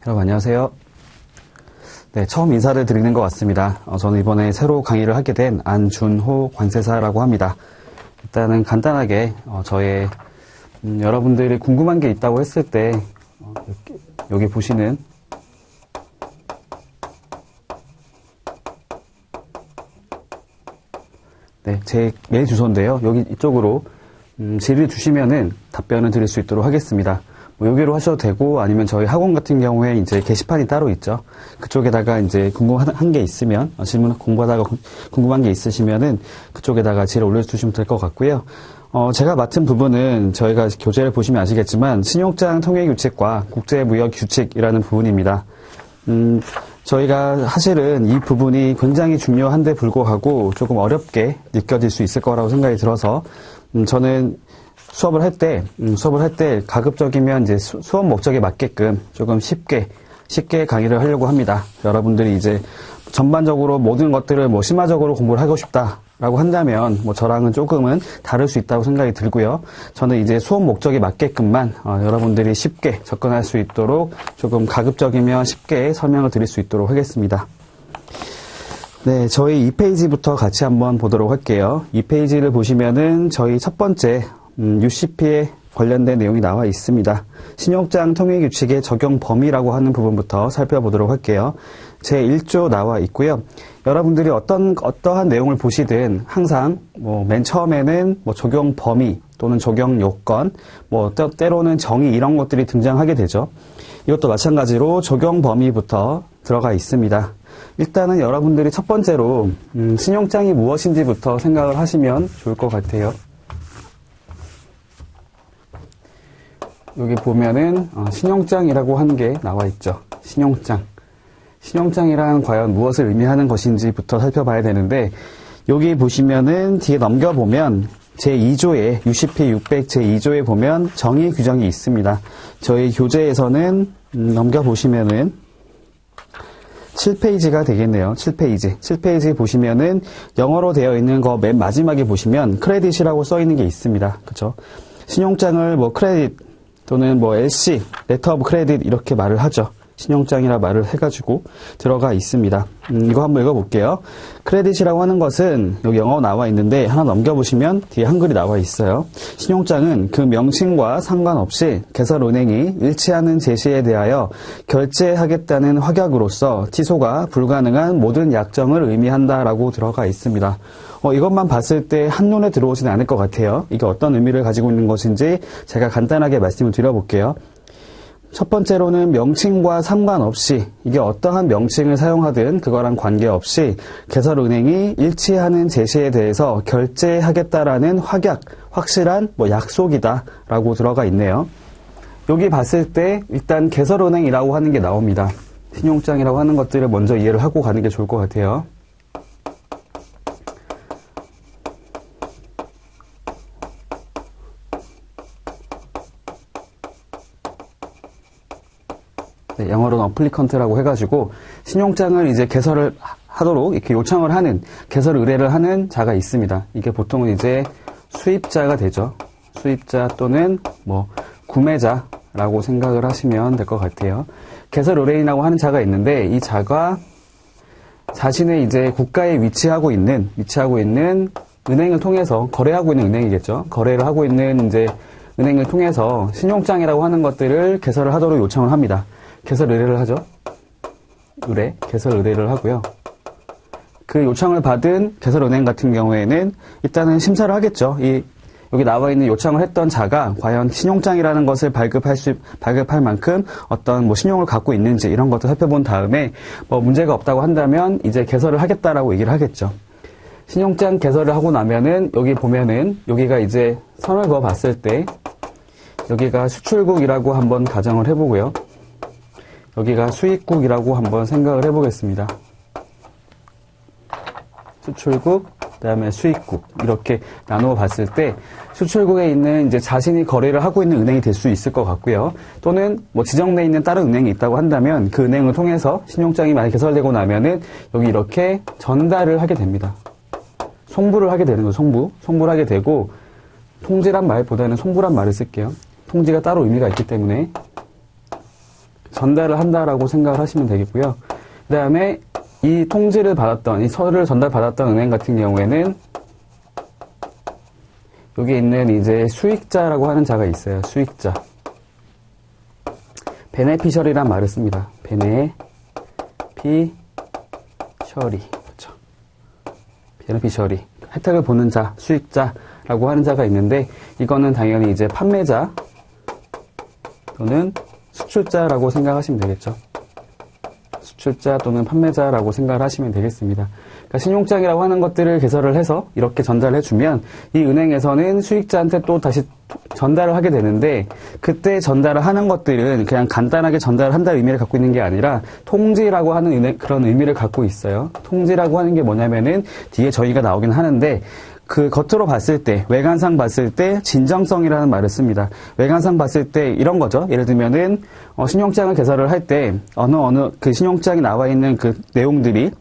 여러분 안녕하세요. 네, 처음 인사를 드리는 것 같습니다. 저는 이번에 새로 강의를 하게 된 안준호 관세사라고 합니다. 일단은 간단하게 저의 여러분들이 궁금한 게 있다고 했을 때 여기 보시는 제 메일 주소인데요. 여기 이쪽으로 질의를 주시면은 답변을 드릴 수 있도록 하겠습니다. 여기로 하셔도 되고 아니면 저희 학원 같은 경우에 이제 게시판이 따로 있죠. 그쪽에다가 이제 궁금한 게 있으면 질문 공부하다가 궁금한 게 있으시면은 그쪽에다가 질을 올려주시면 될 것 같고요. 제가 맡은 부분은 저희가 교재를 보시면 아시겠지만 신용장 통계규칙과 국제무역규칙이라는 부분입니다. 저희가 사실은 이 부분이 굉장히 중요한데 불구하고 조금 어렵게 느껴질 수 있을 거라고 생각이 들어서 저는 수업을 할 때 가급적이면 이제 수업 목적에 맞게끔 조금 쉽게 강의를 하려고 합니다. 여러분들이 이제 전반적으로 모든 것들을 심화적으로 공부를 하고 싶다라고 한다면 저랑은 조금은 다를 수 있다고 생각이 들고요. 저는 이제 수업 목적에 맞게끔만 여러분들이 쉽게 접근할 수 있도록 조금 가급적이면 쉽게 설명을 드릴 수 있도록 하겠습니다. 네, 저희 2페이지부터 같이 한번 보도록 할게요. 2페이지를 보시면은 저희 첫 번째 UCP에 관련된 내용이 나와 있습니다. 신용장 통계규칙의 적용 범위라고 하는 부분부터 살펴보도록 할게요. 제1조 나와 있고요. 여러분들이 어떠한 내용을 보시든 항상 맨 처음에는 적용 범위 또는 적용 요건, 때로는 정의 이런 것들이 등장하게 되죠. 이것도 마찬가지로 적용 범위부터 들어가 있습니다. 일단은 여러분들이 첫 번째로 신용장이 무엇인지부터 생각을 하시면 좋을 것 같아요. 여기 보면은 신용장이라고 하는 게 나와 있죠. 신용장이란 과연 무엇을 의미하는 것인지부터 살펴봐야 되는데 여기 보시면은 뒤에 넘겨보면 제2조에 UCP 600 제2조에 보면 정의 규정이 있습니다. 저희 교재에서는 넘겨보시면은 7페이지가 되겠네요. 7페이지 보시면은 영어로 되어 있는 거 맨 마지막에 보시면 크레딧이라고 써 있는 게 있습니다. 그쵸? 신용장을 크레딧 또는 LC, 레터 오브 크레딧 이렇게 말을 하죠. 신용장이라 말을 해가지고 들어가 있습니다. 이거 한번 읽어볼게요. 크레딧이라고 하는 것은 여기 영어 나와 있는데 하나 넘겨보시면 뒤에 한글이 나와 있어요. 신용장은 그 명칭과 상관없이 개설은행이 일치하는 제시에 대하여 결제하겠다는 확약으로서 취소가 불가능한 모든 약정을 의미한다라고 들어가 있습니다. 이것만 봤을 때 한눈에 들어오지는 않을 것 같아요. 이게 어떤 의미를 가지고 있는 것인지 제가 간단하게 말씀을 드려볼게요. 첫 번째로는 명칭과 상관없이 이게 어떠한 명칭을 사용하든 그거랑 관계없이 개설은행이 일치하는 제시에 대해서 결제하겠다라는 확실한 약속이다 라고 들어가 있네요. 여기 봤을 때 일단 개설은행이라고 하는 게 나옵니다. 신용장이라고 하는 것들을 먼저 이해를 하고 가는 게 좋을 것 같아요. 영어로는 어플리컨트라고 해가지고 신용장을 이제 개설을 하도록 이렇게 요청을 하는 개설 의뢰를 하는 자가 있습니다. 이게 보통은 이제 수입자가 되죠. 수입자 또는 구매자라고 생각을 하시면 될 것 같아요. 개설 의뢰인이라고 하는 자가 있는데 이 자가 자신의 이제 국가에 위치하고 있는 은행을 통해서 거래하고 있는 은행이겠죠. 거래를 하고 있는 이제 은행을 통해서 신용장이라고 하는 것들을 개설을 하도록 요청을 합니다. 개설 의뢰를 하죠. 개설 의뢰를 하고요. 그 요청을 받은 개설은행 같은 경우에는 일단은 심사를 하겠죠. 여기 나와 있는 요청을 했던 자가 과연 신용장이라는 것을 발급할 만큼 어떤 신용을 갖고 있는지 이런 것도 살펴본 다음에 문제가 없다고 한다면 이제 개설을 하겠다라고 얘기를 하겠죠. 신용장 개설을 하고 나면은 여기 보면은 여기가 이제 선을 그어 봤을 때 여기가 수출국이라고 한번 가정을 해보고요. 여기가 수입국이라고 한번 생각을 해보겠습니다. 수출국, 그 다음에 수입국 이렇게 나누어 봤을 때 수출국에 있는 이제 자신이 거래를 하고 있는 은행이 될 수 있을 것 같고요. 또는 지정되어 있는 다른 은행이 있다고 한다면 그 은행을 통해서 신용장이 만약 개설되고 나면은 여기 이렇게 전달을 하게 됩니다. 송부를 하게 되는 거죠. 송부를 하게 되고 통지란 말보다는 송부란 말을 쓸게요. 통지가 따로 의미가 있기 때문에 전달을 한다라고 생각을 하시면 되겠고요. 그 다음에 이 통지를 받았던, 이 서류를 전달받았던 은행 같은 경우에는 여기 있는 이제 수익자라고 하는 자가 있어요. 수익자. 베네피셜이란 말을 씁니다. 베네피셜이. 그렇죠. 베네피셜이. 혜택을 보는 자, 수익자라고 하는 자가 있는데, 이거는 당연히 이제 판매자 또는 수출자라고 생각하시면 되겠죠. 수출자 또는 판매자라고 생각을 하시면 되겠습니다. 그러니까 신용장이라고 하는 것들을 개설을 해서 이렇게 전달을 해주면 이 은행에서는 수익자한테 또 다시 전달을 하게 되는데, 그때 전달을 하는 것들은 그냥 간단하게 전달을 한다는 의미를 갖고 있는 게 아니라 통지라고 하는 그런 의미를 갖고 있어요. 통지라고 하는 게 뭐냐면은 뒤에 저희가 나오긴 하는데, 그 겉으로 봤을 때, 외관상 봤을 때 진정성이라는 말을 씁니다. 외관상 봤을 때 이런 거죠. 예를 들면은 신용장을 개설을 할 때 어느 그 신용장에 나와 있는 그 내용들이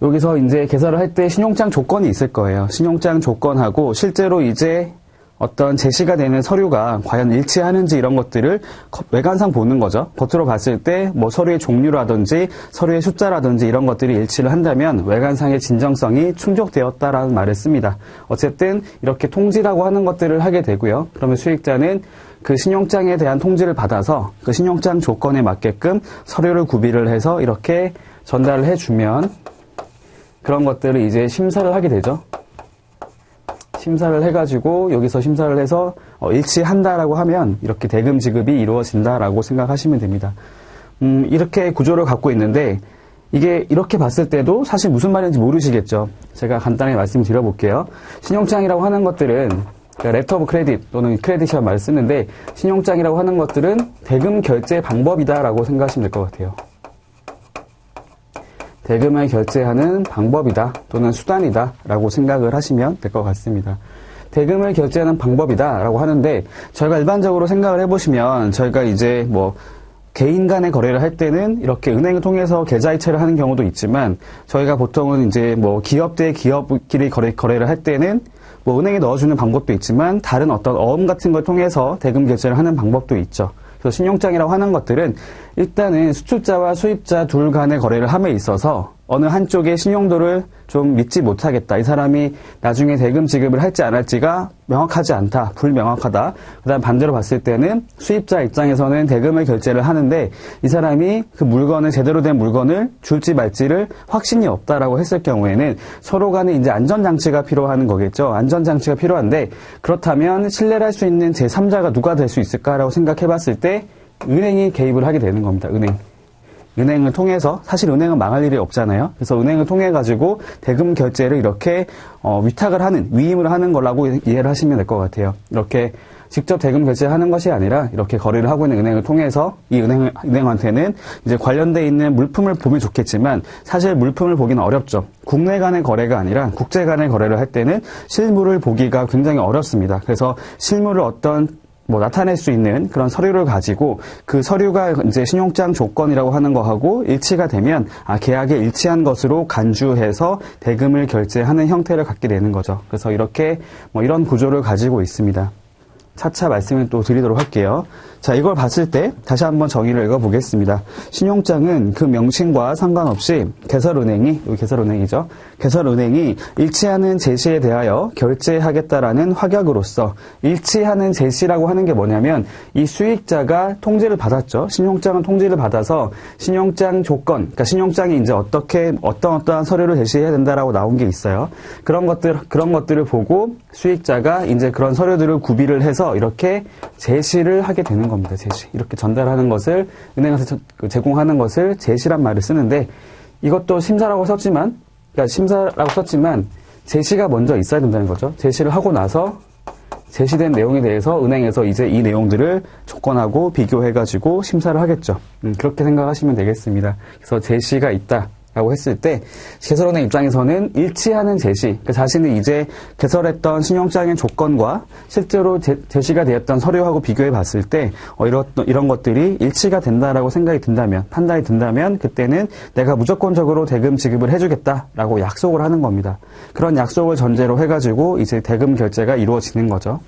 여기서 이제 개설을 할 때 신용장 조건이 있을 거예요. 신용장 조건하고 실제로 이제 어떤 제시가 되는 서류가 과연 일치하는지 이런 것들을 외관상 보는 거죠. 겉으로 봤을 때 뭐 서류의 종류라든지 서류의 숫자라든지 이런 것들이 일치를 한다면 외관상의 진정성이 충족되었다라는 말을 씁니다. 어쨌든 이렇게 통지라고 하는 것들을 하게 되고요. 그러면 수익자는 그 신용장에 대한 통지를 받아서 그 신용장 조건에 맞게끔 서류를 구비를 해서 이렇게 전달을 해주면 그런 것들을 이제 심사를 하게 되죠. 심사를 해가지고 여기서 심사를 해서 일치한다라고 하면 이렇게 대금 지급이 이루어진다라고 생각하시면 됩니다. 이렇게 구조를 갖고 있는데 이게 이렇게 봤을 때도 사실 무슨 말인지 모르시겠죠. 제가 간단히 말씀드려볼게요. 신용장이라고 하는 것들은 그러니까 레터 오브 크레딧 또는 크레딧이라는 말을 쓰는데, 신용장이라고 하는 것들은 대금 결제 방법이다라고 생각하시면 될 것 같아요. 대금을 결제하는 방법이다 또는 수단이다 라고 생각을 하시면 될 것 같습니다. 대금을 결제하는 방법이다 라고 하는데, 저희가 일반적으로 생각을 해보시면 저희가 이제 뭐 개인 간의 거래를 할 때는 이렇게 은행을 통해서 계좌이체를 하는 경우도 있지만, 저희가 보통은 이제 뭐 기업 대 기업끼리 거래를 할 때는 뭐 은행에 넣어주는 방법도 있지만 다른 어떤 어음 같은 걸 통해서 대금 결제를 하는 방법도 있죠. 그래서 신용장이라고 하는 것들은 일단은 수출자와 수입자 둘 간의 거래를 함에 있어서 어느 한쪽의 신용도를 좀 믿지 못하겠다. 이 사람이 나중에 대금 지급을 할지 안 할지가 명확하지 않다. 불명확하다. 그다음 반대로 봤을 때는 수입자 입장에서는 대금을 결제를 하는데 이 사람이 그 물건을, 제대로 된 물건을 줄지 말지를 확신이 없다라고 했을 경우에는 서로 간에 이제 안전장치가 필요한 거겠죠. 안전장치가 필요한데, 그렇다면 신뢰를 할 수 있는 제3자가 누가 될 수 있을까라고 생각해 봤을 때 은행이 개입을 하게 되는 겁니다. 은행을 통해서, 사실 은행은 망할 일이 없잖아요. 그래서 은행을 통해 가지고 대금 결제를 이렇게 위탁을 하는, 위임을 하는 거라고 이해를 하시면 될 것 같아요. 이렇게 직접 대금 결제하는 것이 아니라 이렇게 거래를 하고 있는 은행을 통해서 이 은행한테는 이제 관련돼 있는 물품을 보면 좋겠지만 사실 물품을 보기는 어렵죠. 국내 간의 거래가 아니라 국제 간의 거래를 할 때는 실물을 보기가 굉장히 어렵습니다. 그래서 실물을 나타낼 수 있는 그런 서류를 가지고 그 서류가 이제 신용장 조건이라고 하는 거하고 일치가 되면 계약에 일치한 것으로 간주해서 대금을 결제하는 형태를 갖게 되는 거죠. 그래서 이렇게 이런 구조를 가지고 있습니다. 차차 말씀을 또 드리도록 할게요. 자, 이걸 봤을 때 다시 한번 정의를 읽어보겠습니다. 신용장은 그 명칭과 상관없이 개설은행이, 여기 개설은행이죠. 개설은행이 일치하는 제시에 대하여 결제하겠다라는 확약으로서, 일치하는 제시라고 하는 게 뭐냐면 이 수익자가 통지를 받았죠. 신용장은 통지를 받아서 신용장 조건, 그러니까 신용장이 이제 어떠한 서류를 제시해야 된다라고 나온 게 있어요. 그런 것들을 보고 수익자가 이제 그런 서류들을 구비를 해서 이렇게 제시를 하게 되는 겁니다. 제시. 이렇게 전달하는 것을, 은행에서 제공하는 것을 제시란 말을 쓰는데, 이것도 심사라고 썼지만 제시가 먼저 있어야 된다는 거죠. 제시를 하고 나서 제시된 내용에 대해서 은행에서 이제 이 내용들을 조건하고 비교해가지고 심사를 하겠죠. 그렇게 생각하시면 되겠습니다. 그래서 제시가 있다 라고 했을 때 개설은행 입장에서는 일치하는 제시, 그러니까 자신이 이제 개설했던 신용장의 조건과 실제로 제시가 되었던 서류하고 비교해 봤을 때 이런 것들이 일치가 된다라고 생각이 든다면, 판단이 든다면 그때는 내가 무조건적으로 대금 지급을 해주겠다라고 약속을 하는 겁니다. 그런 약속을 전제로 해가지고 이제 대금 결제가 이루어지는 거죠.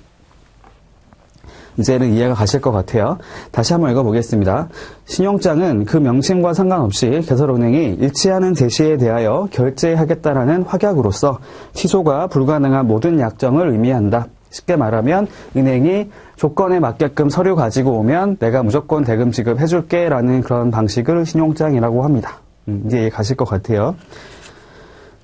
이제는 이해가 가실 것 같아요. 다시 한번 읽어보겠습니다. 신용장은 그 명칭과 상관없이 개설은행이 일치하는 제시에 대하여 결제하겠다라는 확약으로서 취소가 불가능한 모든 약정을 의미한다. 쉽게 말하면 은행이 조건에 맞게끔 서류 가지고 오면 내가 무조건 대금 지급해줄게 라는 그런 방식을 신용장이라고 합니다. 이제 이해 가실 것 같아요.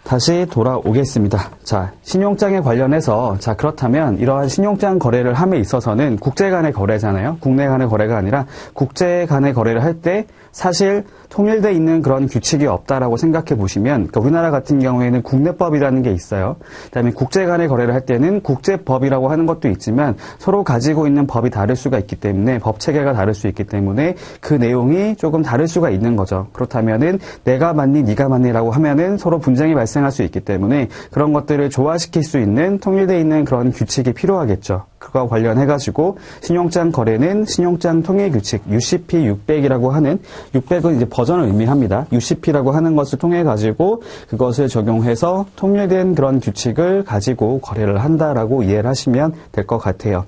다시 돌아오겠습니다. 자, 신용장에 관련해서, 자, 그렇다면 이러한 신용장 거래를 함에 있어서는 국제 간의 거래잖아요. 국내 간의 거래가 아니라 국제 간의 거래를 할 때 사실 통일되어 있는 그런 규칙이 없다라고 생각해 보시면, 그러니까 우리나라 같은 경우에는 국내법이라는 게 있어요. 그다음에 국제 간의 거래를 할 때는 국제법이라고 하는 것도 있지만 서로 가지고 있는 법이 다를 수가 있기 때문에, 법 체계가 다를 수 있기 때문에 그 내용이 조금 다를 수가 있는 거죠. 그렇다면은 내가 맞니 네가 맞니라고 하면은 서로 분쟁이 발생할 수 있기 때문에 그런 것들을 조화시킬 수 있는 통일되어 있는 그런 규칙이 필요하겠죠. 그거와 관련해가지고 신용장 거래는 신용장 통일규칙 UCP 600이라고 하는, 600은 이제 버전을 의미합니다. UCP라고 하는 것을 통해가지고 그것을 적용해서 통일된 그런 규칙을 가지고 거래를 한다라고 이해를 하시면 될 것 같아요.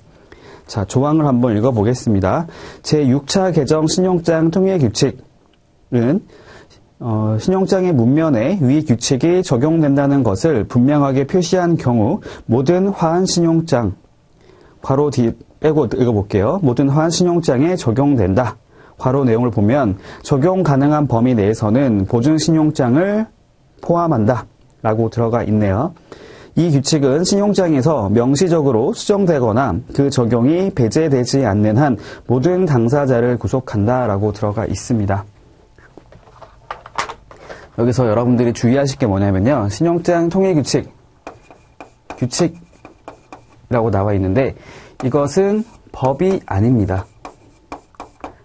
자, 조항을 한번 읽어보겠습니다. 제6차 개정 신용장 통일규칙은 신용장의 문면에 위 규칙이 적용된다는 것을 분명하게 표시한 경우 모든 화한신용장 괄호 뒤 빼고 읽어볼게요. 모든 화한신용장에 적용된다. 괄호 내용을 보면 적용 가능한 범위 내에서는 보증신용장을 포함한다 라고 들어가 있네요. 이 규칙은 신용장에서 명시적으로 수정되거나 그 적용이 배제되지 않는 한 모든 당사자를 구속한다 라고 들어가 있습니다. 여기서 여러분들이 주의하실 게 뭐냐면요. 신용장 통일규칙, 규칙이라고 나와 있는데 이것은 법이 아닙니다.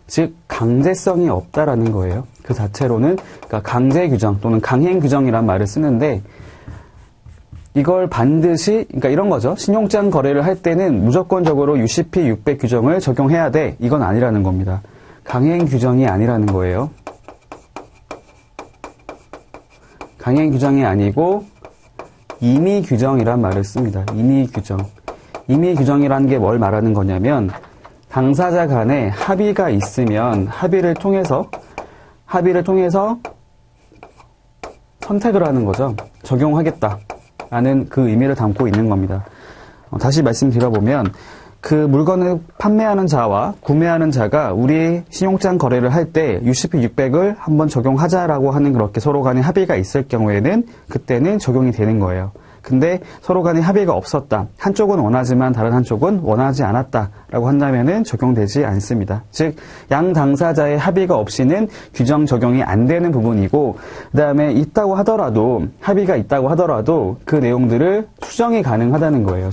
즉 강제성이 없다라는 거예요. 그 자체로는, 그러니까 강제 규정 또는 강행 규정이란 말을 쓰는데 이걸 반드시, 그러니까 이런 거죠. 신용장 거래를 할 때는 무조건적으로 UCP 600 규정을 적용해야 돼. 이건 아니라는 겁니다. 강행 규정이 아니라는 거예요. 강행 규정이 아니고 임의 규정이란 말을 씁니다. 임의 규정. 임의 규정이라는 게 뭘 말하는 거냐면 당사자 간에 합의가 있으면 합의를 통해서 선택을 하는 거죠. 적용하겠다라는 그 의미를 담고 있는 겁니다. 다시 말씀드려보면 그 물건을 판매하는 자와 구매하는 자가 우리 신용장 거래를 할 때 UCP 600을 한번 적용하자라고 하는 그렇게 서로 간에 합의가 있을 경우에는 그때는 적용이 되는 거예요. 근데 서로 간에 합의가 없었다. 한쪽은 원하지만 다른 한쪽은 원하지 않았다라고 한다면은 적용되지 않습니다. 즉, 양 당사자의 합의가 없이는 규정 적용이 안 되는 부분이고, 그 다음에 있다고 하더라도, 합의가 있다고 하더라도 그 내용들을 수정이 가능하다는 거예요.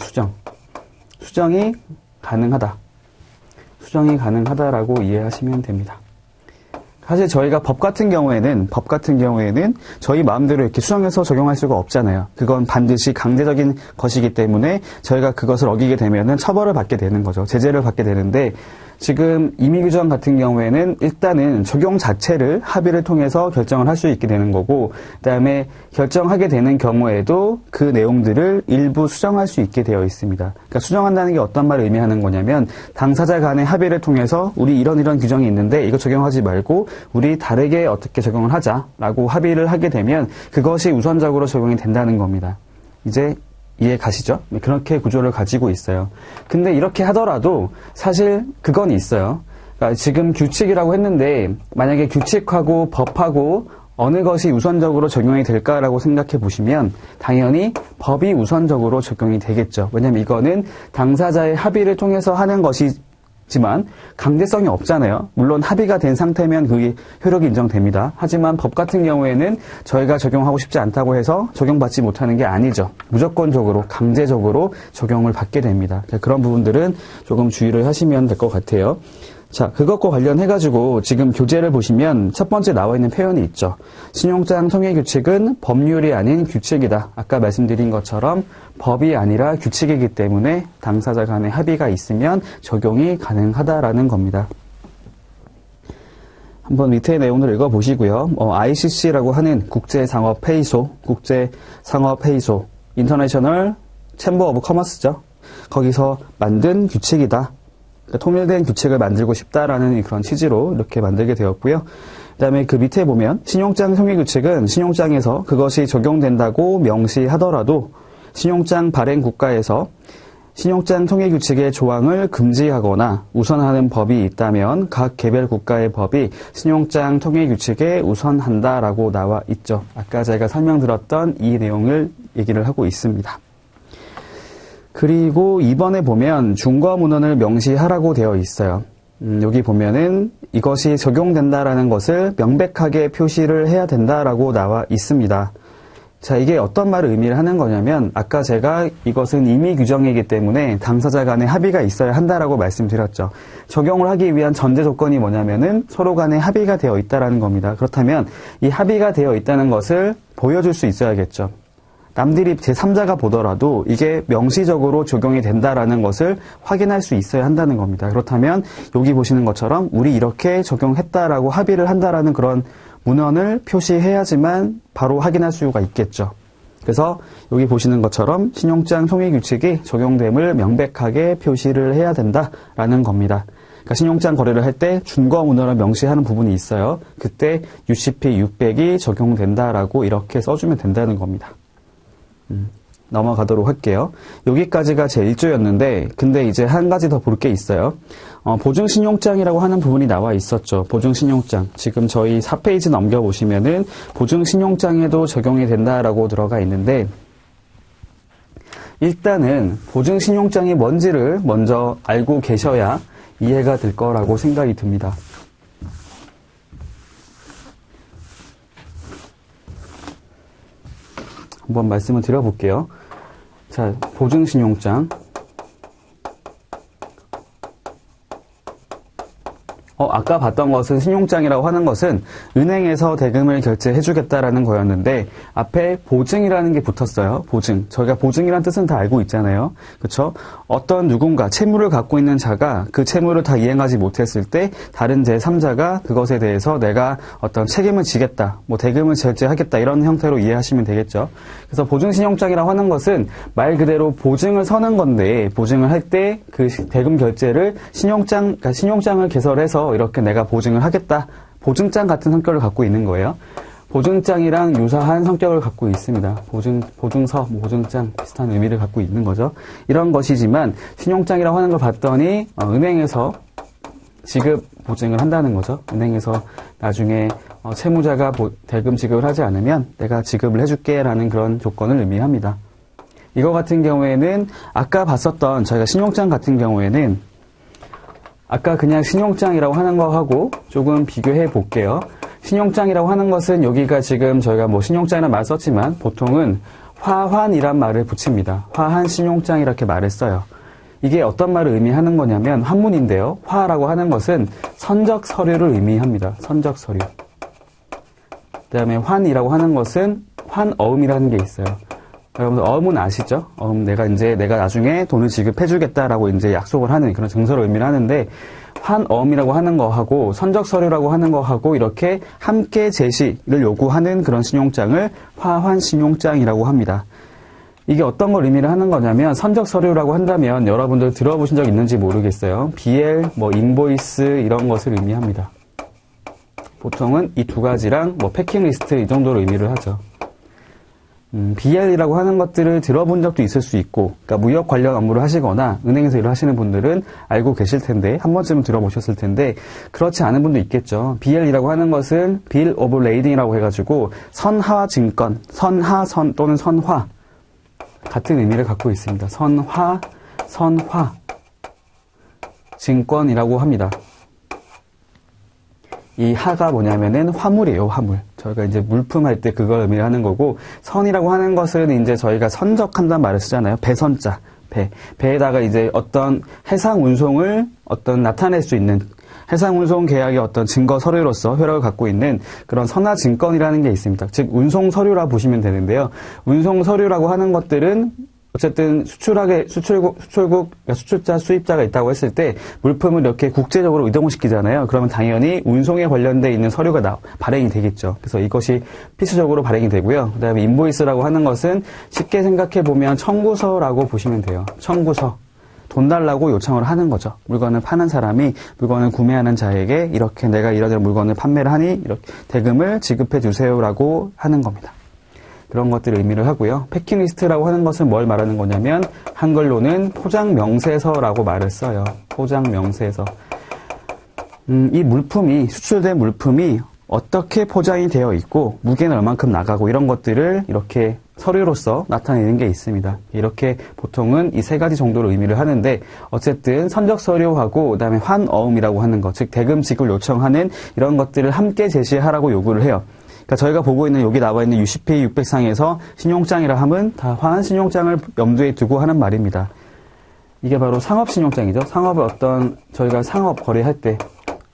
수정이 가능하다. 수정이 가능하다라고 이해하시면 됩니다. 사실 저희가 법 같은 경우에는 저희 마음대로 이렇게 수정해서 적용할 수가 없잖아요. 그건 반드시 강제적인 것이기 때문에 저희가 그것을 어기게 되면은 처벌을 받게 되는 거죠. 제재를 받게 되는데 지금 임의규정 같은 경우에는 일단은 적용 자체를 합의를 통해서 결정을 할 수 있게 되는 거고, 그다음에 결정하게 되는 경우에도 그 내용들을 일부 수정할 수 있게 되어 있습니다. 그러니까 수정한다는 게 어떤 말을 의미하는 거냐면 당사자 간의 합의를 통해서 우리 이런 규정이 있는데 이거 적용하지 말고 우리 다르게 어떻게 적용을 하자라고 합의를 하게 되면 그것이 우선적으로 적용이 된다는 겁니다. 이제 이해 가시죠? 그렇게 구조를 가지고 있어요. 근데 이렇게 하더라도 사실 그건 있어요. 그러니까 지금 규칙이라고 했는데 만약에 규칙하고 법하고 어느 것이 우선적으로 적용이 될까라고 생각해 보시면 당연히 법이 우선적으로 적용이 되겠죠. 왜냐하면 이거는 당사자의 합의를 통해서 하는 것이지만 강제성이 없잖아요. 물론 합의가 된 상태면 그게 효력이 인정됩니다. 하지만 법 같은 경우에는 저희가 적용하고 싶지 않다고 해서 적용받지 못하는 게 아니죠. 무조건적으로 강제적으로 적용을 받게 됩니다. 그런 부분들은 조금 주의를 하시면 될 것 같아요. 자, 그것과 관련해가지고 지금 교재를 보시면 첫 번째 나와 있는 표현이 있죠. 신용장 통일규칙은 법률이 아닌 규칙이다. 아까 말씀드린 것처럼 법이 아니라 규칙이기 때문에 당사자 간의 합의가 있으면 적용이 가능하다라는 겁니다. 한번 밑에 내용을 읽어보시고요. ICC라고 하는 국제상업회의소, 인터내셔널 챔버 오브 커머스죠. 거기서 만든 규칙이다. 그러니까 통일된 규칙을 만들고 싶다라는 그런 취지로 이렇게 만들게 되었고요. 그다음에 그 밑에 보면 신용장 통일규칙은 신용장에서 그것이 적용된다고 명시하더라도 신용장 발행 국가에서 신용장 통일규칙의 조항을 금지하거나 우선하는 법이 있다면 각 개별 국가의 법이 신용장 통일규칙에 우선한다라고 나와 있죠. 아까 제가 설명드렸던 이 내용을 얘기를 하고 있습니다. 그리고 2번에 보면 준거문헌을 명시하라고 되어 있어요. 여기 보면은 이것이 적용된다라는 것을 명백하게 표시를 해야 된다라고 나와 있습니다. 자, 이게 어떤 말을 의미를 하는 거냐면 아까 제가 이것은 임의 규정이기 때문에 당사자 간의 합의가 있어야 한다라고 말씀드렸죠. 적용을 하기 위한 전제 조건이 뭐냐면은 서로 간의 합의가 되어 있다라는 겁니다. 그렇다면 이 합의가 되어 있다는 것을 보여줄 수 있어야겠죠. 남들이 제3자가 보더라도 이게 명시적으로 적용이 된다라는 것을 확인할 수 있어야 한다는 겁니다. 그렇다면 여기 보시는 것처럼 우리 이렇게 적용했다라고 합의를 한다라는 그런 문헌을 표시해야지만 바로 확인할 수가 있겠죠. 그래서 여기 보시는 것처럼 신용장 통일규칙이 적용됨을 명백하게 표시를 해야 된다라는 겁니다. 그러니까 신용장 거래를 할 때 준거 문헌을 명시하는 부분이 있어요. 그때 UCP 600이 적용된다라고 이렇게 써주면 된다는 겁니다. 넘어가도록 할게요. 여기까지가 제 1조였는데 근데 이제 한 가지 더 볼 게 있어요. 보증신용장이라고 하는 부분이 나와 있었죠. 보증신용장. 지금 저희 4페이지 넘겨보시면은 보증신용장에도 적용이 된다라고 들어가 있는데 일단은 보증신용장이 뭔지를 먼저 알고 계셔야 이해가 될 거라고 생각이 듭니다. 한번 말씀을 드려볼게요. 자, 보증신용장. 아까 봤던 것은 신용장이라고 하는 것은 은행에서 대금을 결제해주겠다라는 거였는데 앞에 보증이라는 게 붙었어요. 보증. 저희가 보증이라는 뜻은 다 알고 있잖아요. 그렇죠? 어떤 누군가 채무를 갖고 있는 자가 그 채무를 다 이행하지 못했을 때 다른 제3자가 그것에 대해서 내가 어떤 책임을 지겠다, 뭐 대금을 결제하겠다 이런 형태로 이해하시면 되겠죠. 그래서 보증신용장이라고 하는 것은 말 그대로 보증을 서는 건데 보증을 할 때 그 대금 결제를 그러니까 신용장을 개설해서 이렇게 내가 보증을 하겠다. 보증장 같은 성격을 갖고 있는 거예요. 보증장이랑 유사한 성격을 갖고 있습니다. 보증서, 보증장 비슷한 의미를 갖고 있는 거죠. 이런 것이지만 신용장이라고 하는 걸 봤더니 은행에서 지급 보증을 한다는 거죠. 은행에서 나중에 채무자가 대금 지급을 하지 않으면 내가 지급을 해줄게 라는 그런 조건을 의미합니다. 이거 같은 경우에는 아까 봤었던 저희가 신용장 같은 경우에는 아까 그냥 신용장이라고 하는 거하고 조금 비교해 볼게요. 신용장이라고 하는 것은 여기가 지금 저희가 뭐 신용장이라는 말 썼지만 보통은 화환이란 말을 붙입니다. 화환 신용장 이렇게 말을 써요. 이게 어떤 말을 의미하는 거냐면 한문인데요. 화라고 하는 것은 선적 서류를 의미합니다. 선적 서류. 그 다음에 환이라고 하는 것은 환어음이라는 게 있어요. 여러분들 어음은 아시죠? 내가 나중에 돈을 지급해주겠다라고 이제 약속을 하는 그런 증서를 의미를 하는데 환어음이라고 하는 거하고 선적 서류라고 하는 거하고 이렇게 함께 제시를 요구하는 그런 신용장을 화환 신용장이라고 합니다. 이게 어떤 걸 의미를 하는 거냐면 선적 서류라고 한다면 여러분들 들어보신 적 있는지 모르겠어요. BL, 인보이스 이런 것을 의미합니다. 보통은 이 두 가지랑 패킹 리스트 이 정도로 의미를 하죠. BL이라고 하는 것들을 들어본 적도 있을 수 있고, 그러니까 무역 관련 업무를 하시거나 은행에서 일을 하시는 분들은 알고 계실 텐데, 한 번쯤은 들어보셨을 텐데, 그렇지 않은 분도 있겠죠. BL이라고 하는 것은 Bill of Lading이라고 해가지고, 선하 증권, 선하선 또는 선화, 같은 의미를 갖고 있습니다. 선화 증권이라고 합니다. 이 하가 뭐냐면은 화물이에요, 화물. 저희가 이제 물품 할 때 그걸 의미를 하는 거고, 선이라고 하는 것은 이제 저희가 선적한다는 말을 쓰잖아요. 배선자, 배에다가 이제 어떤 해상 운송을 나타낼 수 있는 해상 운송 계약의 어떤 증거 서류로서 효력을 갖고 있는 그런 선화 증권이라는 게 있습니다. 즉 운송 서류라 보시면 되는데요. 운송 서류라고 하는 것들은 어쨌든 수출국, 그러니까 수출자, 수입자가 있다고 했을 때 물품을 이렇게 국제적으로 이동을 시키잖아요. 그러면 당연히 운송에 관련돼 있는 서류가 발행이 되겠죠. 그래서 이것이 필수적으로 발행이 되고요. 그 다음에 인보이스라고 하는 것은 쉽게 생각해 보면 청구서라고 보시면 돼요. 청구서. 돈 달라고 요청을 하는 거죠. 물건을 파는 사람이 물건을 구매하는 자에게 이렇게 내가 이런 물건을 판매를 하니 이렇게 대금을 지급해 주세요라고 하는 겁니다. 그런 것들을 의미를 하고요. 패킹리스트라고 하는 것은 뭘 말하는 거냐면 한글로는 포장명세서라고 말을 써요. 포장명세서. 이 물품이 수출된 물품이 어떻게 포장이 되어 있고 무게는 얼만큼 나가고 이런 것들을 이렇게 서류로서 나타내는 게 있습니다. 이렇게 보통은 이 세 가지 정도로 의미를 하는데 어쨌든 선적 서류하고 그다음에 환어음이라고 하는 것, 즉 대금 지급을 요청하는 이런 것들을 함께 제시하라고 요구를 해요. 그러니까 저희가 보고 있는 여기 나와 있는 UCP 600상에서 신용장이라 함은 다 환신용장을 염두에 두고 하는 말입니다. 이게 바로 상업신용장이죠. 상업을 저희가 상업 거래할 때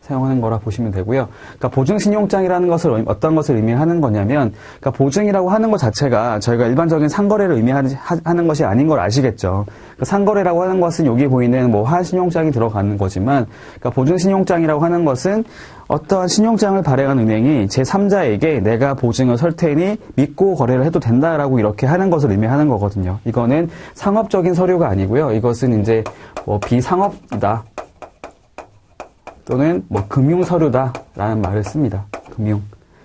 사용하는 거라 보시면 되고요. 그러니까 보증신용장이라는 것을 어떤 것을 의미하는 거냐면, 그러니까 보증이라고 하는 것 자체가 저희가 일반적인 상거래를 의미하는 것이 아닌 걸 아시겠죠. 그러니까 상거래라고 하는 것은 여기 보이는 뭐 환신용장이 들어가는 거지만, 그러니까 보증신용장이라고 하는 것은 어떠한 신용장을 발행한 은행이 제3자에게 내가 보증을 설 테니 믿고 거래를 해도 된다라고 이렇게 하는 것을 의미하는 거거든요. 이거는 상업적인 서류가 아니고요. 이것은 이제 뭐 비상업이다. 또는 뭐 금융서류다라는 말을 씁니다. 금융.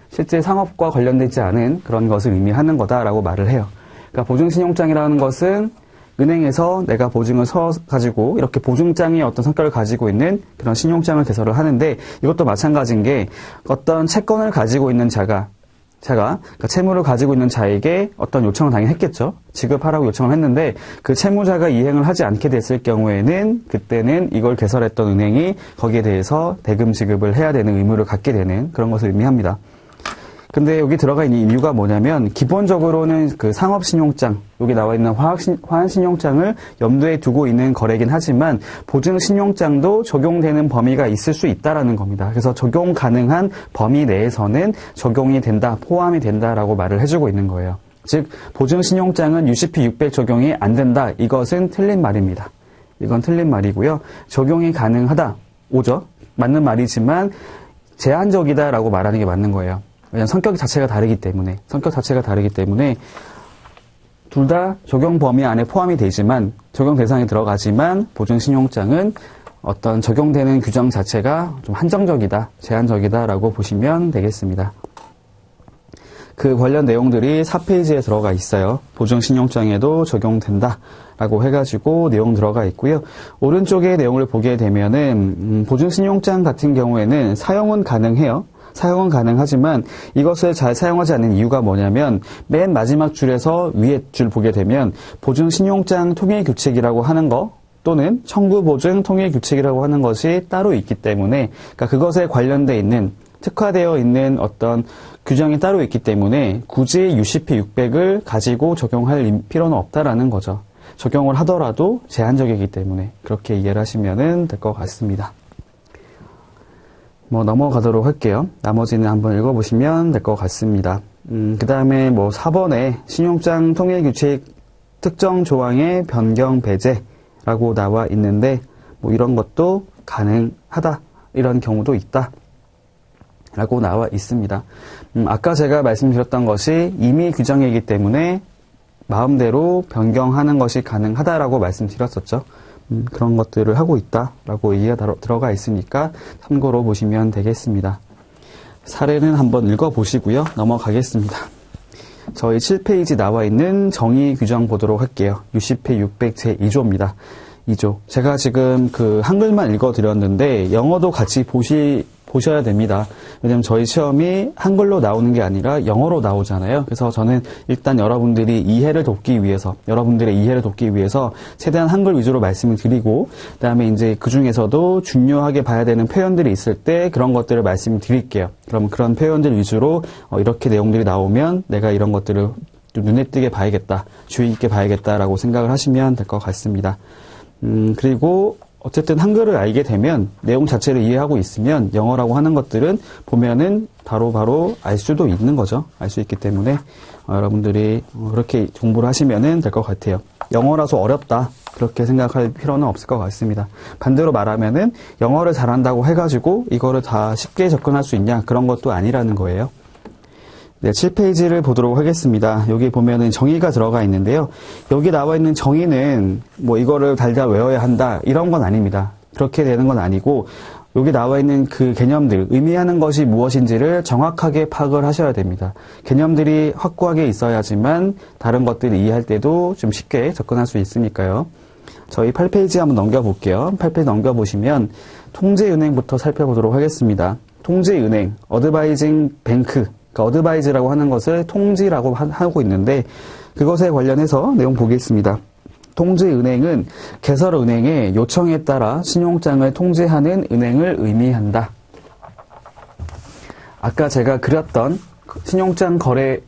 실제 상업과 관련되지 않은 그런 것을 의미하는 거다라고 말을 해요. 그러니까 보증신용장이라는 것은 은행에서 내가 보증을 서가지고 이렇게 보증장의 어떤 성격을 가지고 있는 그런 신용장을 개설을 하는데 이것도 마찬가지인 게 어떤 채권을 가지고 있는 자가 그러니까 채무를 가지고 있는 자에게 어떤 요청을 당연히 했겠죠. 지급하라고 요청을 했는데 그 채무자가 이행을 하지 않게 됐을 경우에는 그때는 이걸 개설했던 은행이 거기에 대해서 대금 지급을 해야 되는 의무를 갖게 되는 그런 것을 의미합니다. 근데 여기 들어가 있는 이유가 뭐냐면 기본적으로는 그 상업신용장, 여기 나와 있는 화환신용장을 염두에 두고 있는 거래긴 하지만 보증신용장도 적용되는 범위가 있을 수 있다라는 겁니다. 그래서 적용 가능한 범위 내에서는 적용이 된다, 포함이 된다라고 말을 해주고 있는 거예요. 즉 보증신용장은 UCP 600 적용이 안 된다. 이것은 틀린 말입니다. 이건 틀린 말이고요. 적용이 가능하다. 오죠. 맞는 말이지만 제한적이다라고 말하는 게 맞는 거예요. 왜냐하면 성격 자체가 다르기 때문에 둘 다 적용 범위 안에 포함이 되지만 적용 대상에 들어가지만 보증신용장은 어떤 적용되는 규정 자체가 좀 한정적이다, 제한적이다라고 보시면 되겠습니다. 그 관련 내용들이 4페이지에 들어가 있어요. 보증신용장에도 적용된다라고 해가지고 내용 들어가 있고요. 오른쪽에 내용을 보게 되면은 보증신용장 같은 경우에는 사용은 가능해요. 사용은 가능하지만 이것을 잘 사용하지 않는 이유가 뭐냐면 맨 마지막 줄에서 위에 줄 보게 되면 보증신용장 통일규칙이라고 하는 거 또는 청구보증 통일규칙이라고 하는 것이 따로 있기 때문에 그러니까 그것에 관련되어 있는 특화되어 있는 어떤 규정이 따로 있기 때문에 굳이 UCP 600을 가지고 적용할 필요는 없다라는 거죠. 적용을 하더라도 제한적이기 때문에 그렇게 이해를 하시면 될 것 같습니다. 넘어가도록 할게요. 나머지는 한번 읽어보시면 될 것 같습니다. 그 다음에 4번에 신용장 통일규칙 특정 조항의 변경 배제라고 나와 있는데 이런 것도 가능하다. 이런 경우도 있다. 라고 나와 있습니다. 아까 제가 말씀드렸던 것이 임의 규정이기 때문에 마음대로 변경하는 것이 가능하다라고 말씀드렸었죠. 그런 것들을 하고 있다라고 얘기가 들어가 있으니까 참고로 보시면 되겠습니다. 사례는 한번 읽어보시고요. 넘어가겠습니다. 저희 7페이지 나와 있는 정의 규정 보도록 할게요. UCP 600 제2조입니다. 2조. 제가 지금 그 한글만 읽어드렸는데 영어도 같이 보셔야 됩니다. 왜냐면 저희 시험이 한글로 나오는 게 아니라 영어로 나오잖아요. 그래서 저는 일단 여러분들의 이해를 돕기 위해서 최대한 한글 위주로 말씀을 드리고 그다음에 이제 그 중에서도 중요하게 봐야 되는 표현들이 있을 때 그런 것들을 말씀드릴게요. 그럼 그런 표현들 위주로 이렇게 내용들이 나오면 내가 이런 것들을 좀 눈에 띄게 봐야겠다, 주의 있게 봐야겠다라고 생각을 하시면 될 것 같습니다. 그리고 어쨌든 한글을 알게 되면 내용 자체를 이해하고 있으면 영어라고 하는 것들은 보면은 바로 알 수도 있는 거죠. 알 수 있기 때문에 여러분들이 그렇게 공부를 하시면은 될 것 같아요. 영어라서 어렵다 그렇게 생각할 필요는 없을 것 같습니다. 반대로 말하면은 영어를 잘한다고 해가지고 이거를 다 쉽게 접근할 수 있냐 그런 것도 아니라는 거예요. 네, 7페이지를 보도록 하겠습니다. 여기 보면은 정의가 들어가 있는데요. 여기 나와 있는 정의는 뭐 이거를 달달 외워야 한다 이런 건 아닙니다. 그렇게 되는 건 아니고 여기 나와 있는 그 개념들, 의미하는 것이 무엇인지를 정확하게 파악을 하셔야 됩니다. 개념들이 확고하게 있어야지만 다른 것들을 이해할 때도 좀 쉽게 접근할 수 있으니까요. 저희 8페이지 한번 넘겨볼게요. 8페이지 넘겨보시면 통제은행부터 살펴보도록 하겠습니다. 통제은행, 어드바이징 뱅크, 그러니까 어드바이즈라고 하는 것을 통지라고 하고 있는데 그것에 관련해서 내용 보겠습니다. 통지은행은 개설은행의 요청에 따라 신용장을 통지하는 은행을 의미한다. 아까 제가 그렸던 신용장 거래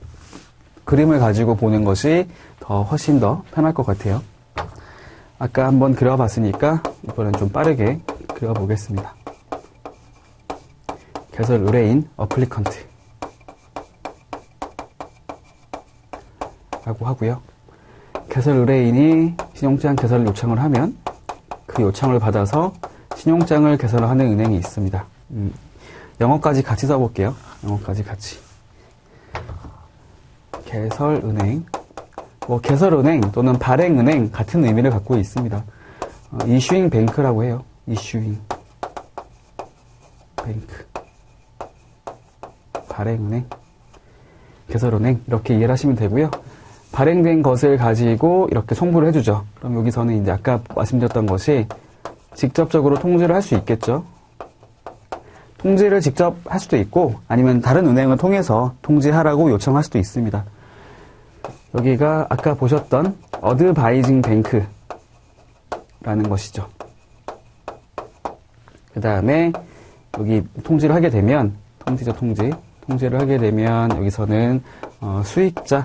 그림을 가지고 보는 것이 훨씬 더 편할 것 같아요. 아까 한번 그려봤으니까 이번엔 좀 빠르게 그려보겠습니다. 개설 의뢰인 어플리컨트 라고 하고요. 개설 의뢰인이 신용장 개설을 요청을 하면 그 요청을 받아서 신용장을 개설하는 은행이 있습니다. 영어까지 같이 써볼게요. 영어까지 같이. 개설은행, 뭐 개설은행 또는 발행은행 같은 의미를 갖고 있습니다. 이슈잉 뱅크라고 해요. 이슈잉 뱅크, 발행은행, 개설은행 이렇게 이해를 하시면 되고요. 발행된 것을 가지고 이렇게 송부를 해주죠. 그럼 여기서는 이제 아까 말씀드렸던 것이 직접적으로 통지를 할 수 있겠죠. 통지를 직접 할 수도 있고 아니면 다른 은행을 통해서 통지하라고 요청할 수도 있습니다. 여기가 아까 보셨던 어드바이징 뱅크라는 것이죠. 그 다음에 여기 통지를 하게 되면 통지죠, 통지를 하게 되면 여기서는 수익자,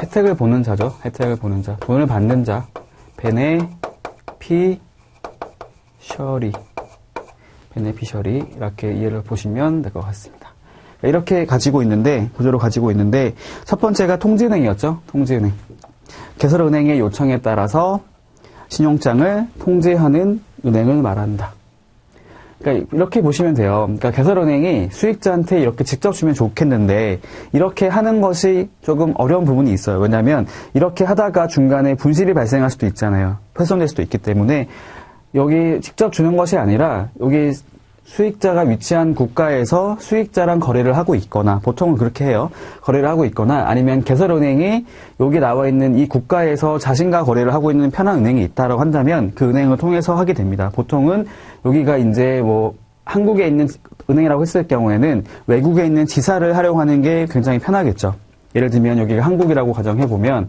혜택을 보는 자죠. 혜택을 보는 자, 돈을 받는 자, 베네피셔리 이렇게 이해를 보시면 될 것 같습니다. 이렇게 가지고 있는데, 구조로 가지고 있는데 첫 번째가 통지은행이었죠. 통지은행. 개설은행의 요청에 따라서 신용장을 통지하는 은행을 말한다. 그러니까 이렇게 보시면 돼요. 그러니까 개설은행이 수익자한테 이렇게 직접 주면 좋겠는데 이렇게 하는 것이 조금 어려운 부분이 있어요. 왜냐하면 이렇게 하다가 중간에 분실이 발생할 수도 있잖아요. 훼손될 수도 있기 때문에 여기 직접 주는 것이 아니라 여기 수익자가 위치한 국가에서 수익자랑 거래를 하고 있거나 보통은 그렇게 해요. 거래를 하고 있거나 아니면 개설은행이 여기 나와 있는 이 국가에서 자신과 거래를 하고 있는 편한 은행이 있다라고 한다면 그 은행을 통해서 하게 됩니다. 보통은 여기가 이제 뭐 한국에 있는 은행이라고 했을 경우에는 외국에 있는 지사를 활용하는 게 굉장히 편하겠죠. 예를 들면 여기가 한국이라고 가정해보면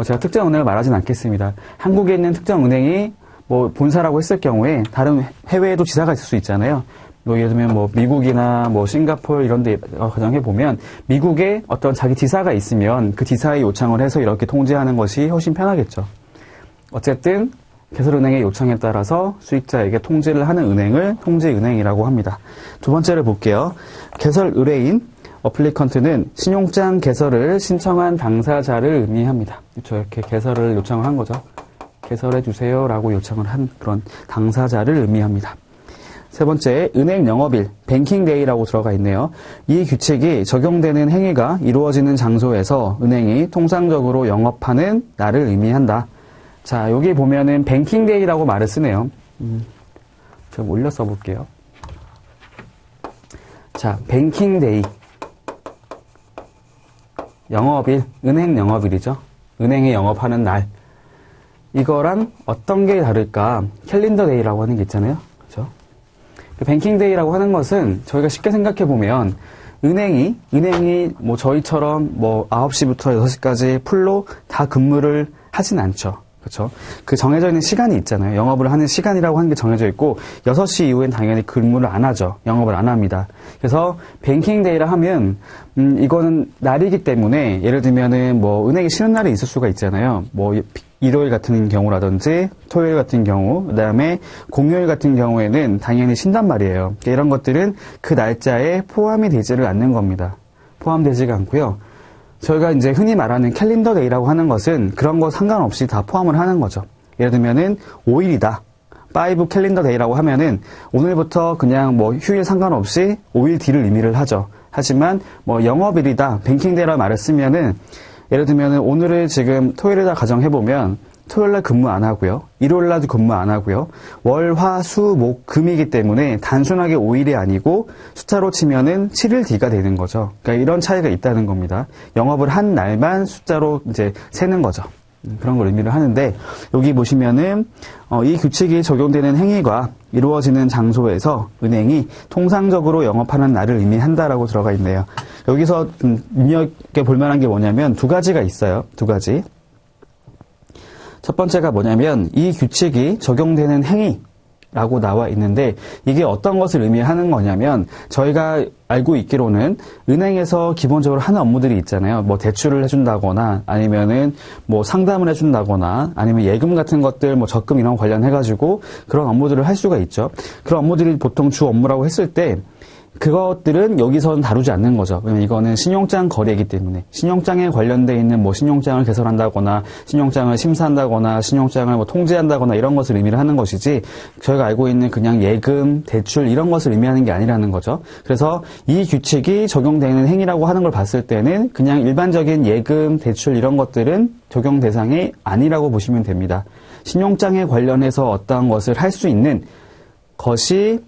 제가 특정 은행을 말하진 않겠습니다. 한국에 있는 특정 은행이 뭐 본사라고 했을 경우에 다른 해외에도 지사가 있을 수 있잖아요. 뭐 예를 들면 뭐 미국이나 뭐 싱가포르 이런 데 가정해 보면 미국에 어떤 자기 지사가 있으면 그 지사에 요청을 해서 이렇게 통지하는 것이 훨씬 편하겠죠. 어쨌든 개설은행의 요청에 따라서 수익자에게 통지를 하는 은행을 통지은행이라고 합니다. 두 번째를 볼게요. 개설 의뢰인 어플리컨트는 신용장 개설을 신청한 당사자를 의미합니다. 그렇죠. 이렇게 개설을 요청을 한 거죠. 개설해주세요 라고 요청을 한 그런 당사자를 의미합니다. 세 번째, 은행 영업일, 뱅킹데이라고 들어가 있네요. 이 규칙이 적용되는 행위가 이루어지는 장소에서 은행이 통상적으로 영업하는 날을 의미한다. 자, 여기 보면은 뱅킹데이라고 말을 쓰네요. 제가 올려 써볼게요. 자, 뱅킹데이. 영업일, 은행 영업일이죠. 은행이 영업하는 날. 이거랑 어떤 게 다를까? 캘린더 데이라고 하는 게 있잖아요. 그죠? 뱅킹 데이라고 하는 것은 저희가 쉽게 생각해 보면 은행이 뭐 저희처럼 뭐 9시부터 6시까지 풀로 다 근무를 하진 않죠. 그렇죠? 그 정해져 있는 시간이 있잖아요. 영업을 하는 시간이라고 하는 게 정해져 있고 6시 이후엔 당연히 근무를 안 하죠. 영업을 안 합니다. 그래서 뱅킹 데이라 하면 이거는 날이기 때문에 예를 들면은 뭐 은행이 쉬는 날이 있을 수가 있잖아요. 뭐 일요일 같은 경우라든지 토요일 같은 경우, 그다음에 공휴일 같은 경우에는 당연히 쉰단 말이에요. 이런 것들은 그 날짜에 포함이 되지를 않는 겁니다. 포함되지가 않고요. 저희가 이제 흔히 말하는 캘린더 데이라고 하는 것은 그런 거 상관없이 다 포함을 하는 거죠. 예를 들면은 5일이다. 5 캘린더 데이라고 하면은 오늘부터 그냥 뭐 휴일 상관없이 5일 뒤를 의미를 하죠. 하지만 뭐 영업일이다, 뱅킹데이라는 말을 쓰면은 예를 들면은 오늘을 지금 토요일에다 가정해보면 토요일날 근무 안 하고요. 일요일날도 근무 안 하고요. 월, 화, 수, 목, 금이기 때문에 단순하게 5일이 아니고 숫자로 치면은 7일 뒤가 되는 거죠. 그러니까 이런 차이가 있다는 겁니다. 영업을 한 날만 숫자로 이제 세는 거죠. 그런 걸 의미를 하는데 여기 보시면은 이 규칙이 적용되는 행위가 이루어지는 장소에서 은행이 통상적으로 영업하는 날을 의미한다라고 들어가 있네요. 여기서 눈여겨볼 만한 게 뭐냐면 두 가지가 있어요. 두 가지. 첫 번째가 뭐냐면 이 규칙이 적용되는 행위라고 나와 있는데 이게 어떤 것을 의미하는 거냐면 저희가 알고 있기로는 은행에서 기본적으로 하는 업무들이 있잖아요. 뭐 대출을 해준다거나 아니면은 뭐 상담을 해준다거나 아니면 예금 같은 것들 뭐 적금 이런 거 관련해가지고 그런 업무들을 할 수가 있죠. 그런 업무들이 보통 주 업무라고 했을 때 그것들은 여기서는 다루지 않는 거죠. 왜냐면 이거는 신용장 거래이기 때문에 신용장에 관련돼 있는 뭐 신용장을 개설한다거나 신용장을 심사한다거나 신용장을 뭐 통제한다거나 이런 것을 의미를 하는 것이지 저희가 알고 있는 그냥 예금, 대출 이런 것을 의미하는 게 아니라는 거죠. 그래서 이 규칙이 적용되는 행위라고 하는 걸 봤을 때는 그냥 일반적인 예금, 대출 이런 것들은 적용 대상이 아니라고 보시면 됩니다. 신용장에 관련해서 어떠한 것을 할 수 있는 것이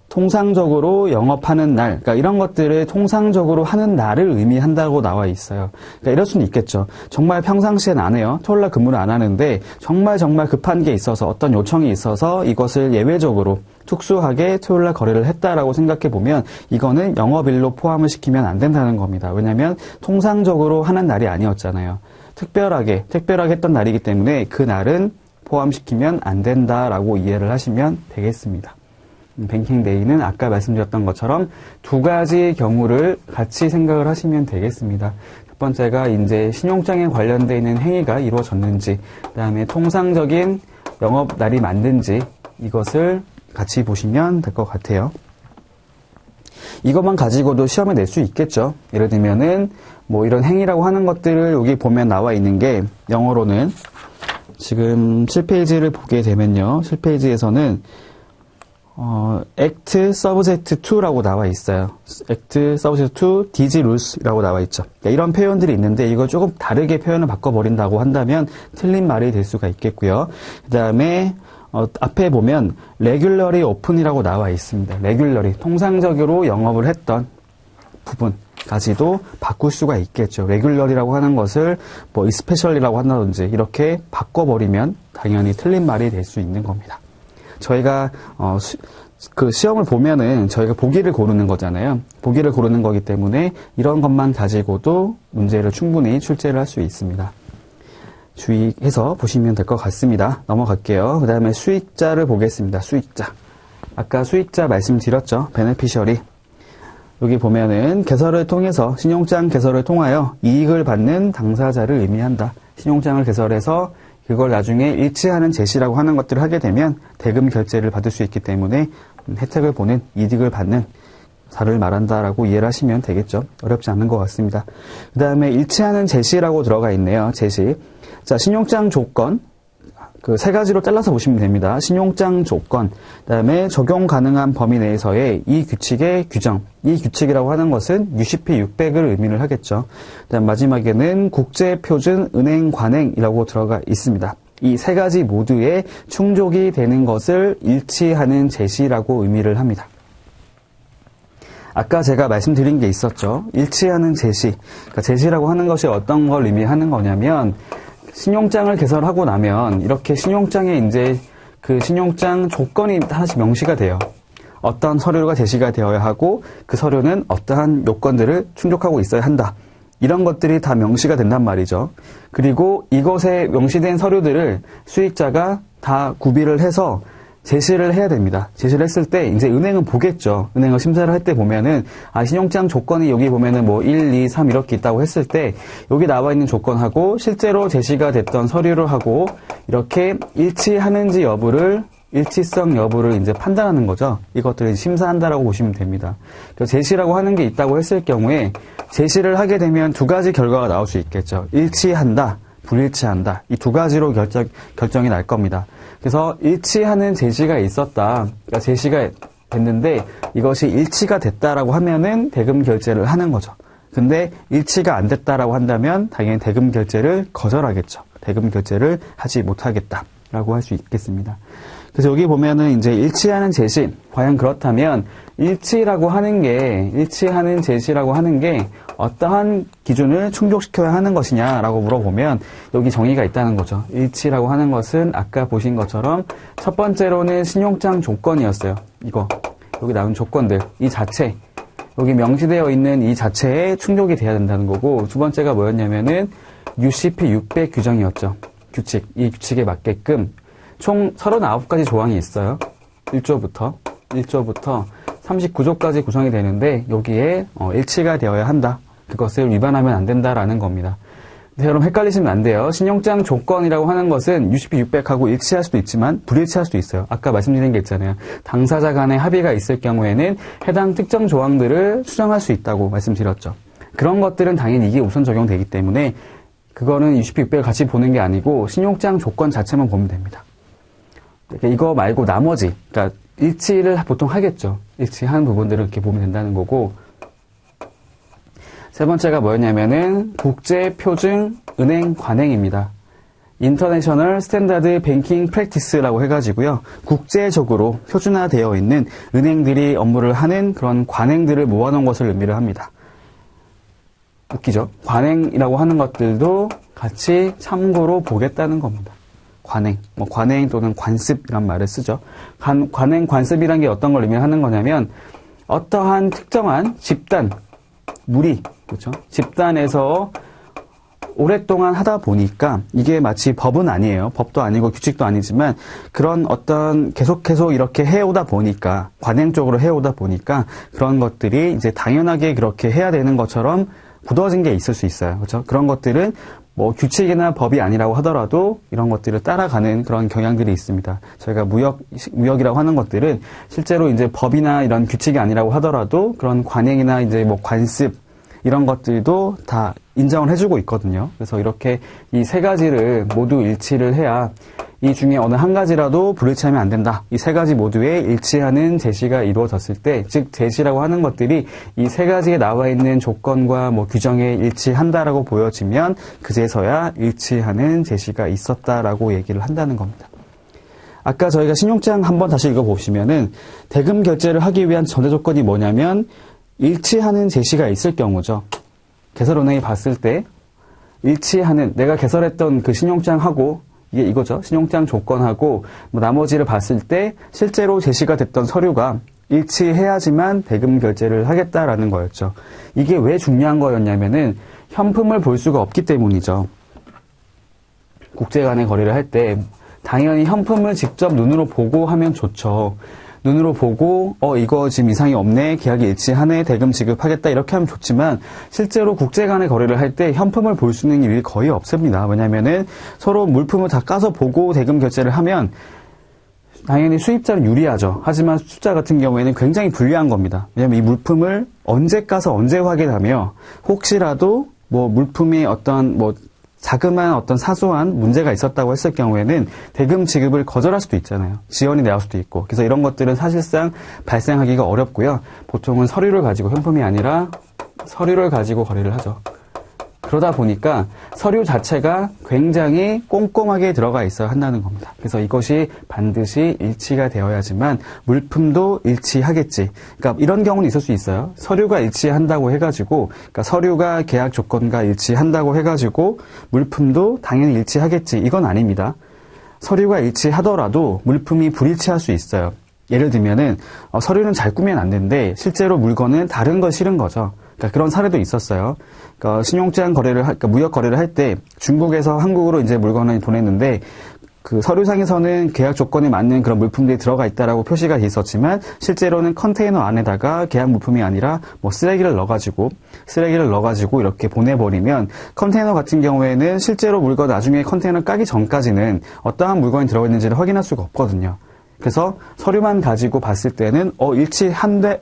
통상적으로 영업하는 날, 그러니까 이런 것들을 통상적으로 하는 날을 의미한다고 나와 있어요. 그러니까 이럴 수는 있겠죠. 정말 평상시엔 안 해요. 토요일날 근무를 안 하는데 정말 급한 게 있어서 어떤 요청이 있어서 이것을 예외적으로 특수하게 토요일날 거래를 했다라고 생각해 보면 이거는 영업일로 포함을 시키면 안 된다는 겁니다. 왜냐하면 통상적으로 하는 날이 아니었잖아요. 특별하게 했던 날이기 때문에 그 날은 포함시키면 안 된다라고 이해를 하시면 되겠습니다. 뱅킹데이는 아까 말씀드렸던 것처럼 두 가지 경우를 같이 생각을 하시면 되겠습니다. 첫 번째가 이제 신용장에 관련되어 있는 행위가 이루어졌는지, 그 다음에 통상적인 영업 날이 맞는지 이것을 같이 보시면 될 것 같아요. 이것만 가지고도 시험에 낼 수 있겠죠. 예를 들면은 뭐 이런 행위라고 하는 것들을 여기 보면 나와 있는 게 영어로는 지금 7페이지를 보게 되면요. 7페이지에서는 act subject to라고 나와 있어요. act subject to these rules라고 나와 있죠. 그러니까 이런 표현들이 있는데 이걸 조금 다르게 표현을 바꿔버린다고 한다면 틀린 말이 될 수가 있겠고요. 그 다음에 앞에 보면 regularly open이라고 나와 있습니다. regularly, 통상적으로 영업을 했던 부분까지도 바꿀 수가 있겠죠. regularly라고 하는 것을 뭐 especially라고 한다든지 이렇게 바꿔버리면 당연히 틀린 말이 될 수 있는 겁니다. 저희가 그 시험을 보면은 저희가 보기를 고르는 거잖아요. 보기를 고르는 거기 때문에 이런 것만 가지고도 문제를 충분히 출제를 할 수 있습니다. 주의해서 보시면 될 것 같습니다. 넘어갈게요. 그 다음에 수익자를 보겠습니다. 수익자. 아까 수익자 말씀드렸죠. 베네피셔리. 여기 보면은 개설을 통해서 신용장 개설을 통하여 이익을 받는 당사자를 의미한다. 신용장을 개설해서 그걸 나중에 일치하는 제시라고 하는 것들을 하게 되면 대금 결제를 받을 수 있기 때문에 혜택을 보는, 이득을 받는 자를 말한다라고 이해를 하시면 되겠죠. 어렵지 않은 것 같습니다. 그 다음에 일치하는 제시라고 들어가 있네요. 제시. 자, 신용장 조건. 그 세 가지로 잘라서 보시면 됩니다. 신용장 조건, 그 다음에 적용 가능한 범위 내에서의 이 규칙의 규정, 이 규칙이라고 하는 것은 UCP 600을 의미를 하겠죠. 그 다음 마지막에는 국제표준은행 관행이라고 들어가 있습니다. 이 세 가지 모두에 충족이 되는 것을 일치하는 제시라고 의미를 합니다. 아까 제가 말씀드린 게 있었죠. 일치하는 제시. 그러니까 제시라고 하는 것이 어떤 걸 의미하는 거냐면 신용장을 개설하고 나면 이렇게 신용장에 이제 그 신용장 조건이 하나씩 명시가 돼요. 어떠한 서류가 제시가 되어야 하고 그 서류는 어떠한 요건들을 충족하고 있어야 한다. 이런 것들이 다 명시가 된단 말이죠. 그리고 이것에 명시된 서류들을 수익자가 다 구비를 해서 제시를 해야 됩니다. 제시를 했을 때 이제 은행은 보겠죠. 은행을 심사를 할 때 보면은 신용장 조건이 여기 보면은 뭐 1, 2, 3 이렇게 있다고 했을 때 여기 나와 있는 조건하고 실제로 제시가 됐던 서류를 하고 이렇게 일치하는지 여부를 일치성 여부를 이제 판단하는 거죠. 이것들을 심사한다라고 보시면 됩니다. 제시라고 하는 게 있다고 했을 경우에 제시를 하게 되면 두 가지 결과가 나올 수 있겠죠. 일치한다, 불일치한다. 이 두 가지로 결정이 날 겁니다. 그래서 일치하는 제시가 있었다. 그러니까 제시가 됐는데 이것이 일치가 됐다라고 하면은 대금 결제를 하는 거죠. 근데 일치가 안 됐다라고 한다면 당연히 대금 결제를 거절하겠죠. 대금 결제를 하지 못하겠다라고 할 수 있겠습니다. 그래서 여기 보면은 이제 일치하는 제시, 과연 그렇다면 일치하는 제시라고 하는 게 어떠한 기준을 충족시켜야 하는 것이냐라고 물어보면 여기 정의가 있다는 거죠. 일치라고 하는 것은 아까 보신 것처럼 첫 번째로는 신용장 조건이었어요. 이거 여기 나온 조건들, 이 자체, 여기 명시되어 있는 이 자체에 충족이 돼야 된다는 거고, 두 번째가 뭐였냐면은 UCP 600 규정이었죠. 규칙, 이 규칙에 맞게끔 총 39가지 조항이 있어요. 1조부터 39조까지 구성이 되는데 여기에 일치가 되어야 한다. 그것을 위반하면 안 된다라는 겁니다. 근데 여러분 헷갈리시면 안 돼요. 신용장 조건이라고 하는 것은 UCP 600하고 일치할 수도 있지만 불일치할 수도 있어요. 아까 말씀드린 게 있잖아요. 당사자 간의 합의가 있을 경우에는 해당 특정 조항들을 수정할 수 있다고 말씀드렸죠. 그런 것들은 당연히 이게 우선 적용되기 때문에 그거는 UCP 600을 같이 보는 게 아니고 신용장 조건 자체만 보면 됩니다. 이거 말고 나머지, 그러니까 일치를 보통 하겠죠. 일치한 부분들을 이렇게 보면 된다는 거고, 세 번째가 뭐였냐면은 국제표준 은행 관행입니다. 인터내셔널 스탠다드 뱅킹 프랙티스라고 해가지고요. 국제적으로 표준화되어 있는 은행들이 업무를 하는 그런 관행들을 모아놓은 것을 의미를 합니다. 웃기죠? 관행이라고 하는 것들도 같이 참고로 보겠다는 겁니다. 관행, 관행 또는 관습이란 말을 쓰죠. 관행, 관습이란 게 어떤 걸 의미하는 거냐면 어떠한 특정한 집단, 무리, 그렇죠? 집단에서 오랫동안 하다 보니까 이게 마치 법은 아니에요. 법도 아니고 규칙도 아니지만 그런 어떤 계속 이렇게 해오다 보니까 관행적으로 해오다 보니까 그런 것들이 이제 당연하게 그렇게 해야 되는 것처럼 굳어진 게 있을 수 있어요. 그렇죠? 그런 것들은 뭐 규칙이나 법이 아니라고 하더라도 이런 것들을 따라가는 그런 경향들이 있습니다. 저희가 무역이라고 하는 것들은 실제로 이제 법이나 이런 규칙이 아니라고 하더라도 그런 관행이나 이제 뭐 관습 이런 것들도 다 인정을 해주고 있거든요. 그래서 이렇게 이 세 가지를 모두 일치를 해야 이 중에 어느 한 가지라도 불일치하면 안 된다. 이 세 가지 모두에 일치하는 제시가 이루어졌을 때, 즉 제시라고 하는 것들이 이 세 가지에 나와 있는 조건과 뭐 규정에 일치한다라고 보여지면 그제서야 일치하는 제시가 있었다라고 얘기를 한다는 겁니다. 아까 저희가 신용장 한번 다시 읽어보시면은 대금 결제를 하기 위한 전제 조건이 뭐냐면 일치하는 제시가 있을 경우죠. 개설은행이 봤을 때 일치하는, 내가 개설했던 그 신용장하고 이게 이거죠. 신용장 조건하고 뭐 나머지를 봤을 때 실제로 제시가 됐던 서류가 일치해야지만 대금 결제를 하겠다라는 거였죠. 이게 왜 중요한 거였냐면은 현품을 볼 수가 없기 때문이죠. 국제 간의 거래를 할 때 당연히 현품을 직접 눈으로 보고 하면 좋죠. 눈으로 보고 이거 지금 이상이 없네, 계약이 일치하네, 대금 지급하겠다 이렇게 하면 좋지만 실제로 국제 간의 거래를 할 때 현품을 볼 수 있는 일이 거의 없습니다. 왜냐면은 서로 물품을 다 까서 보고 대금 결제를 하면 당연히 수입자는 유리하죠. 하지만 수입자 같은 경우에는 굉장히 불리한 겁니다. 왜냐면 이 물품을 언제 까서 언제 확인하며 혹시라도 뭐 물품이 어떤 뭐 자그마한 어떤 사소한 문제가 있었다고 했을 경우에는 대금 지급을 거절할 수도 있잖아요. 지연이 나올 수도 있고. 그래서 이런 것들은 사실상 발생하기가 어렵고요. 보통은 서류를 가지고, 현품이 아니라 서류를 가지고 거래를 하죠. 그러다 보니까 서류 자체가 굉장히 꼼꼼하게 들어가 있어야 한다는 겁니다. 그래서 이것이 반드시 일치가 되어야지만 물품도 일치하겠지. 그러니까 이런 경우는 있을 수 있어요. 서류가 일치한다고 해가지고, 그러니까 서류가 계약 조건과 일치한다고 해가지고 물품도 당연히 일치하겠지. 이건 아닙니다. 서류가 일치하더라도 물품이 불일치할 수 있어요. 예를 들면은 서류는 잘 꾸면 안 되는데 실제로 물건은 다른 걸 실은 거죠. 그러니까 그런 사례도 있었어요. 그러니까 신용장 거래를 그러니까 무역 거래를 할 때 중국에서 한국으로 이제 물건을 보냈는데 그 서류상에서는 계약 조건에 맞는 그런 물품들이 들어가 있다라고 표시가 돼 있었지만 실제로는 컨테이너 안에다가 계약 물품이 아니라 뭐 쓰레기를 넣어가지고 이렇게 보내버리면 컨테이너 같은 경우에는 실제로 물건 나중에 컨테이너 까기 전까지는 어떠한 물건이 들어가 있는지를 확인할 수가 없거든요. 그래서 서류만 가지고 봤을 때는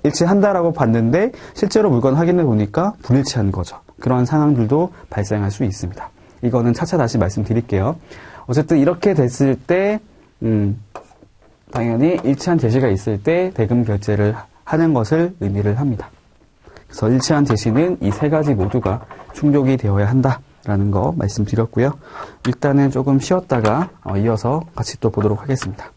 일치한다라고 봤는데 실제로 물건 확인해 보니까 불일치한 거죠. 그런 상황들도 발생할 수 있습니다. 이거는 차차 다시 말씀드릴게요. 어쨌든 이렇게 됐을 때 당연히 일치한 제시가 있을 때 대금 결제를 하는 것을 의미를 합니다. 그래서 일치한 제시는 이 세 가지 모두가 충족이 되어야 한다라는 거 말씀드렸고요. 일단은 조금 쉬었다가 이어서 같이 또 보도록 하겠습니다.